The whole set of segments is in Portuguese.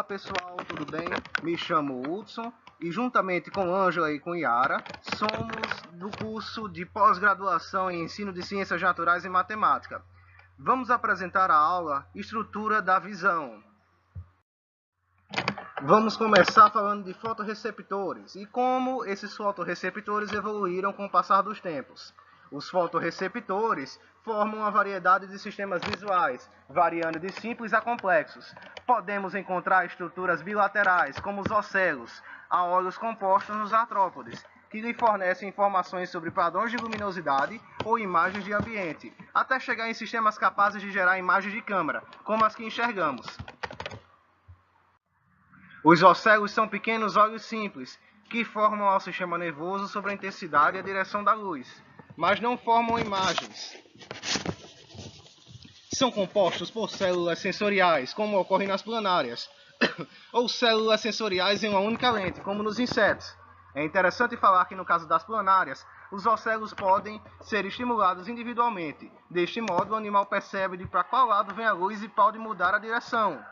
Olá pessoal, tudo bem? Me chamo Hudson e juntamente com Ângela e com Yara somos do curso de pós-graduação em Ensino de Ciências Naturais e Matemática. Vamos apresentar a aula Estrutura da Visão. Vamos começar falando de fotorreceptores e como esses fotorreceptores evoluíram com o passar dos tempos. Os fotorreceptores formam uma variedade de sistemas visuais, variando de simples a complexos. Podemos encontrar estruturas bilaterais, como os ocelos, a olhos compostos nos artrópodes, que lhe fornecem informações sobre padrões de luminosidade ou imagens de ambiente, até chegar em sistemas capazes de gerar imagens de câmera, como as que enxergamos. Os ocelos são pequenos olhos simples, que formam ao sistema nervoso sobre a intensidade e a direção da luz, mas não formam imagens. São compostos por células sensoriais, como ocorre nas planárias, ou células sensoriais em uma única lente, como nos insetos. É interessante falar que no caso das planárias, os ocelos podem ser estimulados individualmente. Deste modo, o animal percebe para qual lado vem a luz e pode mudar a direção.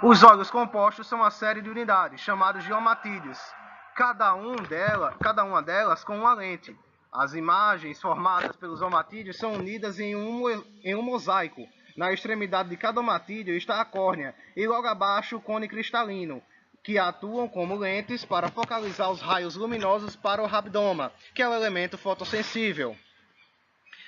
Os olhos compostos são uma série de unidades, chamadas de omatídeos, cada uma delas com uma lente. As imagens formadas pelos omatídeos são unidas em um mosaico. Na extremidade de cada omatídeo está a córnea e logo abaixo o cone cristalino, que atuam como lentes para focalizar os raios luminosos para o rabdoma, que é o elemento fotossensível.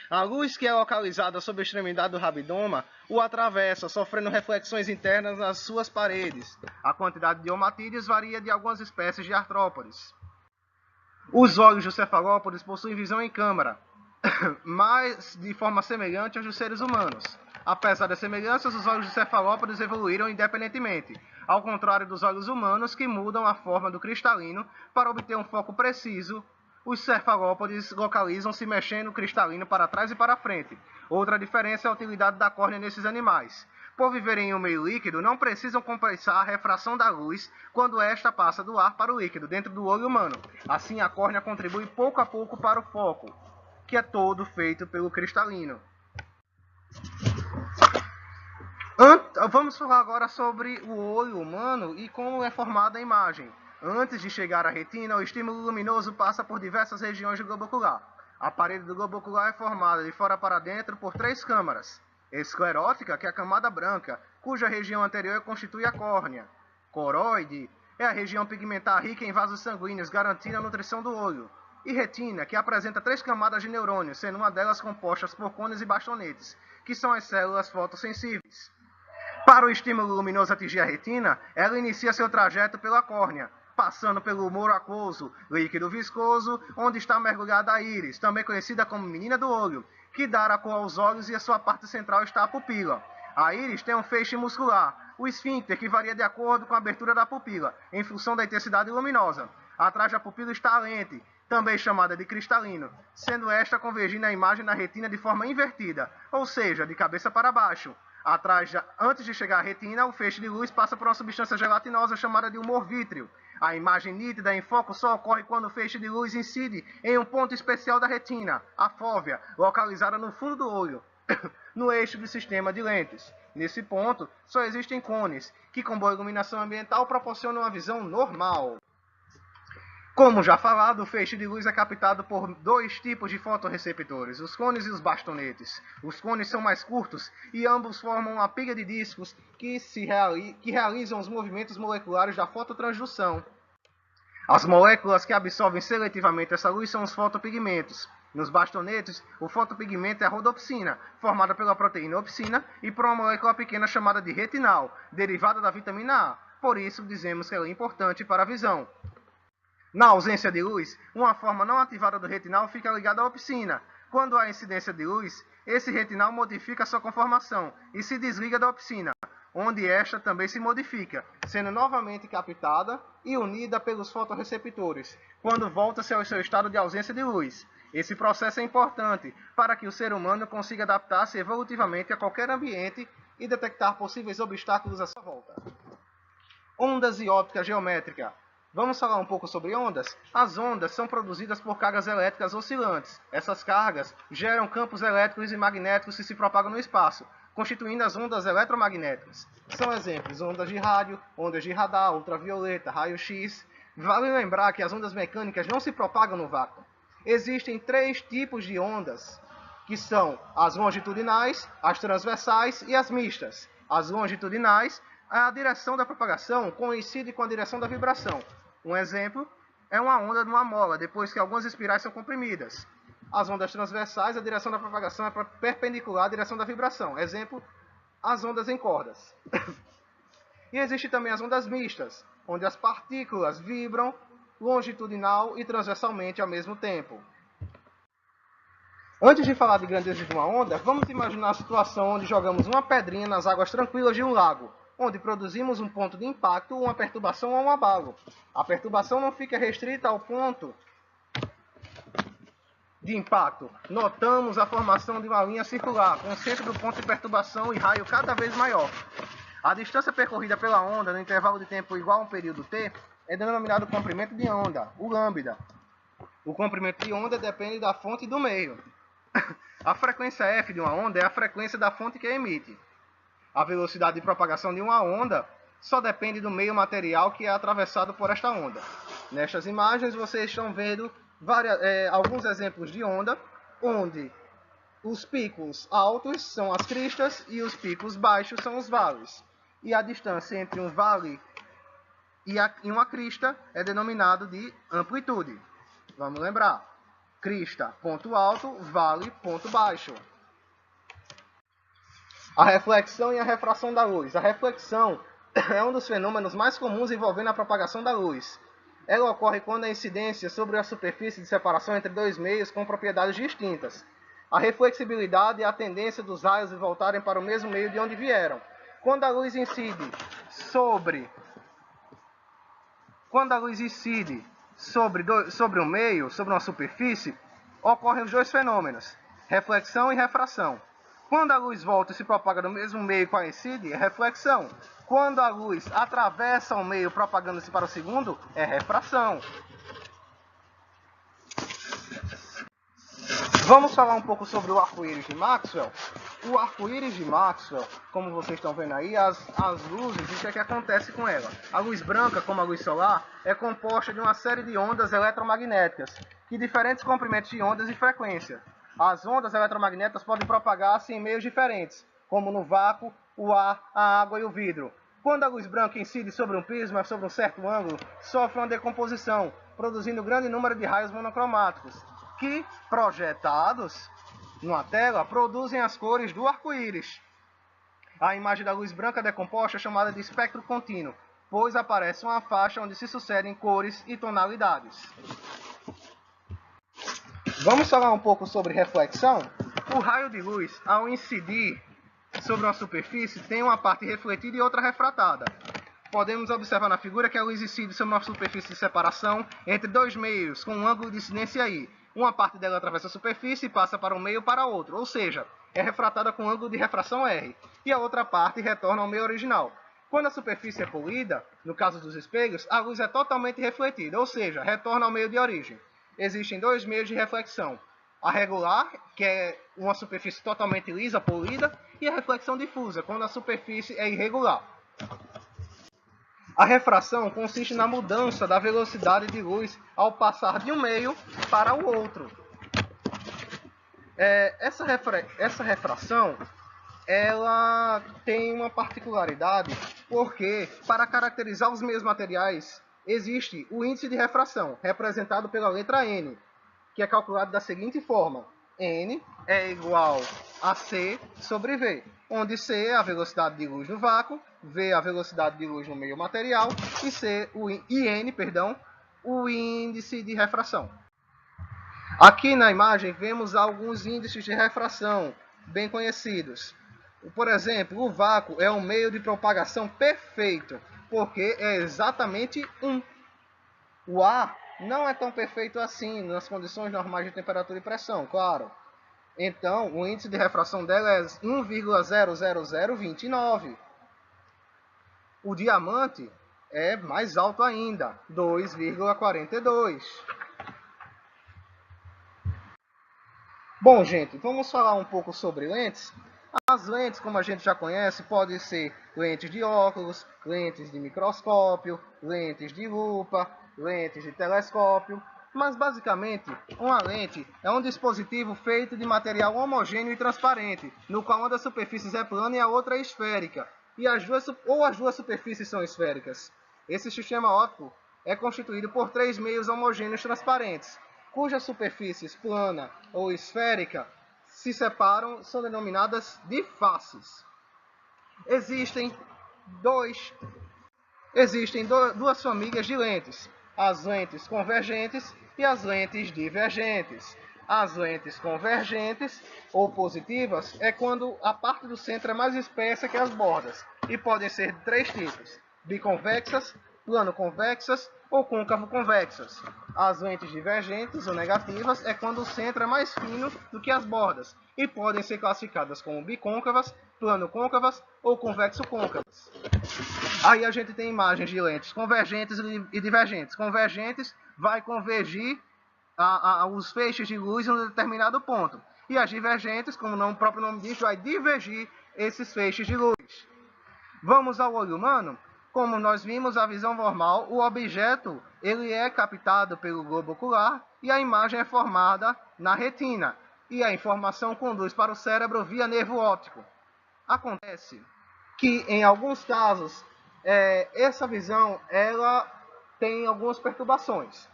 A luz que é localizada sob a extremidade do rabdoma o atravessa, sofrendo reflexões internas nas suas paredes. A quantidade de omatídeos varia de algumas espécies de artrópodes. Os olhos dos cefalópodes possuem visão em câmara, mas de forma semelhante aos dos seres humanos. Apesar das semelhanças, os olhos dos cefalópodes evoluíram independentemente, ao contrário dos olhos humanos, que mudam a forma do cristalino para obter um foco preciso. Os cefalópodes localizam-se mexendo o cristalino para trás e para frente. Outra diferença é a utilidade da córnea nesses animais. Por viverem em um meio líquido, não precisam compensar a refração da luz quando esta passa do ar para o líquido, dentro do olho humano. Assim, a córnea contribui pouco a pouco para o foco, que é todo feito pelo cristalino. Vamos falar agora sobre o olho humano e como é formada a imagem. Antes de chegar à retina, o estímulo luminoso passa por diversas regiões do globo ocular. A parede do globo ocular é formada de fora para dentro por 3 câmaras. Esclerótica, que é a camada branca, cuja região anterior constitui a córnea. Coroide é a região pigmentar rica em vasos sanguíneos, garantindo a nutrição do olho. E retina, que apresenta 3 camadas de neurônios, sendo uma delas composta por cones e bastonetes, que são as células fotossensíveis. Para o estímulo luminoso atingir a retina, ela inicia seu trajeto pela córnea, passando pelo humor aquoso, líquido viscoso, onde está mergulhada a íris, também conhecida como menina do olho, que dá a cor aos olhos e a sua parte central está a pupila. A íris tem um feixe muscular, o esfíncter, que varia de acordo com a abertura da pupila, em função da intensidade luminosa. Atrás da pupila está a lente, também chamada de cristalino, sendo esta convergindo a imagem na retina de forma invertida, ou seja, de cabeça para baixo. Antes de chegar à retina, o feixe de luz passa por uma substância gelatinosa chamada de humor vítreo. A imagem nítida em foco só ocorre quando o feixe de luz incide em um ponto especial da retina, a fóvea, localizada no fundo do olho, no eixo do sistema de lentes. Nesse ponto, só existem cones, que com boa iluminação ambiental proporcionam uma visão normal. Como já falado, o feixe de luz é captado por 2 tipos de fotorreceptores, os cones e os bastonetes. Os cones são mais curtos e ambos formam uma pilha de discos que realizam os movimentos moleculares da fototransdução. As moléculas que absorvem seletivamente essa luz são os fotopigmentos. Nos bastonetes, o fotopigmento é a rodopsina, formada pela proteína opsina e por uma molécula pequena chamada de retinal, derivada da vitamina A. Por isso, dizemos que ela é importante para a visão. Na ausência de luz, uma forma não ativada do retinal fica ligada à opsina. Quando há incidência de luz, esse retinal modifica sua conformação e se desliga da opsina, onde esta também se modifica, sendo novamente captada e unida pelos fotorreceptores, quando volta-se ao seu estado de ausência de luz. Esse processo é importante para que o ser humano consiga adaptar-se evolutivamente a qualquer ambiente e detectar possíveis obstáculos à sua volta. Ondas e óptica geométrica. Vamos falar um pouco sobre ondas? As ondas são produzidas por cargas elétricas oscilantes. Essas cargas geram campos elétricos e magnéticos que se propagam no espaço, constituindo as ondas eletromagnéticas. São exemplos ondas de rádio, ondas de radar, ultravioleta, raio-x. Vale lembrar que as ondas mecânicas não se propagam no vácuo. Existem 3 tipos de ondas, que são as longitudinais, as transversais e as mistas. As longitudinais, a direção da propagação coincide com a direção da vibração. Um exemplo é uma onda de uma mola, depois que algumas espirais são comprimidas. As ondas transversais, a direção da propagação é perpendicular à direção da vibração. Exemplo, as ondas em cordas. E existe também as ondas mistas, onde as partículas vibram longitudinal e transversalmente ao mesmo tempo. Antes de falar de grandeza de uma onda, vamos imaginar a situação onde jogamos uma pedrinha nas águas tranquilas de um lago, onde produzimos um ponto de impacto, uma perturbação ou um abalo. A perturbação não fica restrita ao ponto de impacto. Notamos a formação de uma linha circular, com o centro do ponto de perturbação e raio cada vez maior. A distância percorrida pela onda no intervalo de tempo igual a um período t é denominado comprimento de onda, o lambda. O comprimento de onda depende da fonte e do meio. A frequência f de uma onda é a frequência da fonte que emite. A velocidade de propagação de uma onda só depende do meio material que é atravessado por esta onda. Nestas imagens vocês estão vendo alguns exemplos de onda, onde os picos altos são as cristas e os picos baixos são os vales. E a distância entre um vale e uma crista é denominado de amplitude. Vamos lembrar. Crista, ponto alto, vale, ponto baixo. A reflexão e a refração da luz. A reflexão é um dos fenômenos mais comuns envolvendo a propagação da luz. Ela ocorre quando a incidência sobre a superfície de separação entre 2 meios com propriedades distintas. A reflexibilidade é a tendência dos raios de voltarem para o mesmo meio de onde vieram. Quando a luz incide sobre um meio, sobre uma superfície, ocorrem os 2 fenômenos, reflexão e refração. Quando a luz volta e se propaga no mesmo meio que coincide, é reflexão. Quando a luz atravessa o meio propagando-se para o segundo, é refração. Vamos falar um pouco sobre o arco-íris de Maxwell. O arco-íris de Maxwell, como vocês estão vendo aí, as luzes, o que é que acontece com ela? A luz branca, como a luz solar, é composta de uma série de ondas eletromagnéticas, que diferentes comprimentos de ondas e frequência. As ondas eletromagnéticas podem propagar-se em meios diferentes, como no vácuo, o ar, a água e o vidro. Quando a luz branca incide sobre um prisma, sobre um certo ângulo, sofre uma decomposição, produzindo um grande número de raios monocromáticos, que, projetados numa tela, produzem as cores do arco-íris. A imagem da luz branca decomposta é chamada de espectro contínuo, pois aparece uma faixa onde se sucedem cores e tonalidades. Vamos falar um pouco sobre reflexão? O raio de luz, ao incidir sobre uma superfície, tem uma parte refletida e outra refratada. Podemos observar na figura que a luz incide sobre uma superfície de separação entre 2 meios, com um ângulo de incidência I. Uma parte dela atravessa a superfície e passa para um meio para outro, ou seja, é refratada com ângulo de refração R. E a outra parte retorna ao meio original. Quando a superfície é polida, no caso dos espelhos, a luz é totalmente refletida, ou seja, retorna ao meio de origem. Existem 2 meios de reflexão. A regular, que é uma superfície totalmente lisa, polida, e a reflexão difusa, quando a superfície é irregular. A refração consiste na mudança da velocidade de luz ao passar de um meio para o outro. Essa refração ela tem uma particularidade, porque para caracterizar os meios materiais existe o índice de refração, representado pela letra N, que é calculado da seguinte forma: N é igual a C sobre V, onde C é a velocidade de luz no vácuo, V é a velocidade de luz no meio material e N, o índice de refração. Aqui na imagem vemos alguns índices de refração bem conhecidos. Por exemplo, o vácuo é um meio de propagação perfeito, porque é exatamente 1. O ar não é tão perfeito assim, nas condições normais de temperatura e pressão, claro. Então, o índice de refração dela é 1,00029. O diamante é mais alto ainda, 2,42. Bom, gente, vamos falar um pouco sobre lentes. As lentes, como a gente já conhece, podem ser lentes de óculos, lentes de microscópio, lentes de lupa, lentes de telescópio, mas basicamente uma lente é um dispositivo feito de material homogêneo e transparente, no qual uma das superfícies é plana e a outra é esférica, e as duas superfícies são esféricas. Esse sistema óptico é constituído por três meios homogêneos transparentes, cujas superfícies plana ou esférica se separam, são denominadas de faces. Existem duas famílias de lentes, as lentes convergentes e as lentes divergentes. As lentes convergentes ou positivas é quando a parte do centro é mais espessa que as bordas, e podem ser de três tipos: biconvexas, plano-convexas ou côncavo-convexas. As lentes divergentes ou negativas é quando o centro é mais fino do que as bordas, e podem ser classificadas como bicôncavas, plano-côncavas ou convexo-côncavas. Aí a gente tem imagens de lentes convergentes e divergentes. Convergentes vai convergir os feixes de luz em um determinado ponto. E as divergentes, como o próprio nome diz, vai divergir esses feixes de luz. Vamos ao olho humano? Como nós vimos, a visão normal, o objeto ele é captado pelo globo ocular e a imagem é formada na retina. E a informação conduz para o cérebro via nervo óptico. Acontece que, em alguns casos, essa visão ela tem algumas perturbações.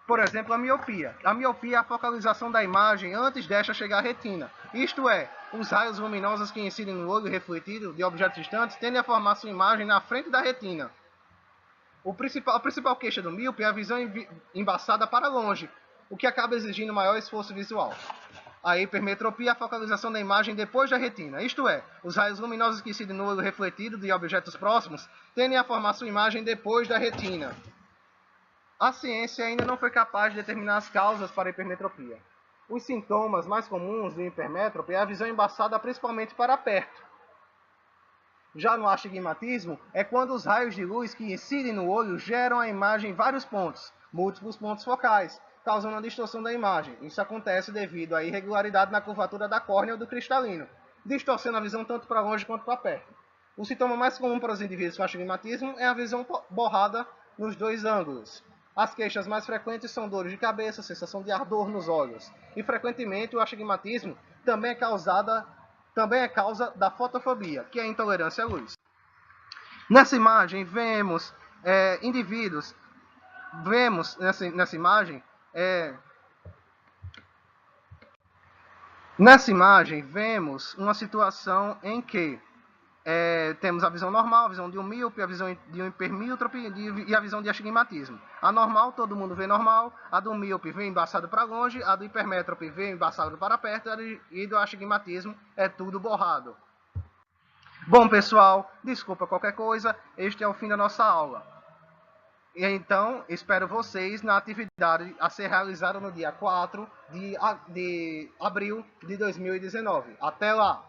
Por exemplo, a miopia. A miopia é a focalização da imagem antes desta chegar à retina. Isto é, os raios luminosos que incidem no olho refletido de objetos distantes tendem a formar sua imagem na frente da retina. A principal queixa do míope é a visão embaçada para longe, o que acaba exigindo maior esforço visual. A hipermetropia é a focalização da imagem depois da retina, isto é, os raios luminosos que incidem no olho refletido de objetos próximos tendem a formar sua imagem depois da retina. A ciência ainda não foi capaz de determinar as causas para a hipermetropia. Os sintomas mais comuns do hipermétrope é a visão embaçada principalmente para perto. Já no astigmatismo, é quando os raios de luz que incidem no olho geram a imagem em vários pontos, múltiplos pontos focais, causando uma distorção da imagem. Isso acontece devido à irregularidade na curvatura da córnea ou do cristalino, distorcendo a visão tanto para longe quanto para perto. O sintoma mais comum para os indivíduos com astigmatismo é a visão borrada nos dois ângulos. As queixas mais frequentes são dores de cabeça, sensação de ardor nos olhos. E frequentemente o astigmatismo também é causa da fotofobia, que é a intolerância à luz. Nessa imagem vemos indivíduos, nessa imagem vemos uma situação em que temos a visão normal, a visão de um míope, a visão de um hipermíope e a visão de astigmatismo. A normal, todo mundo vê normal, a do míope vê embaçado para longe, a do hipermétrope vê embaçado para perto e do astigmatismo é tudo borrado. Bom, pessoal, desculpa qualquer coisa, este é o fim da nossa aula. E então, espero vocês na atividade a ser realizada no dia 4 de abril de 2019. Até lá!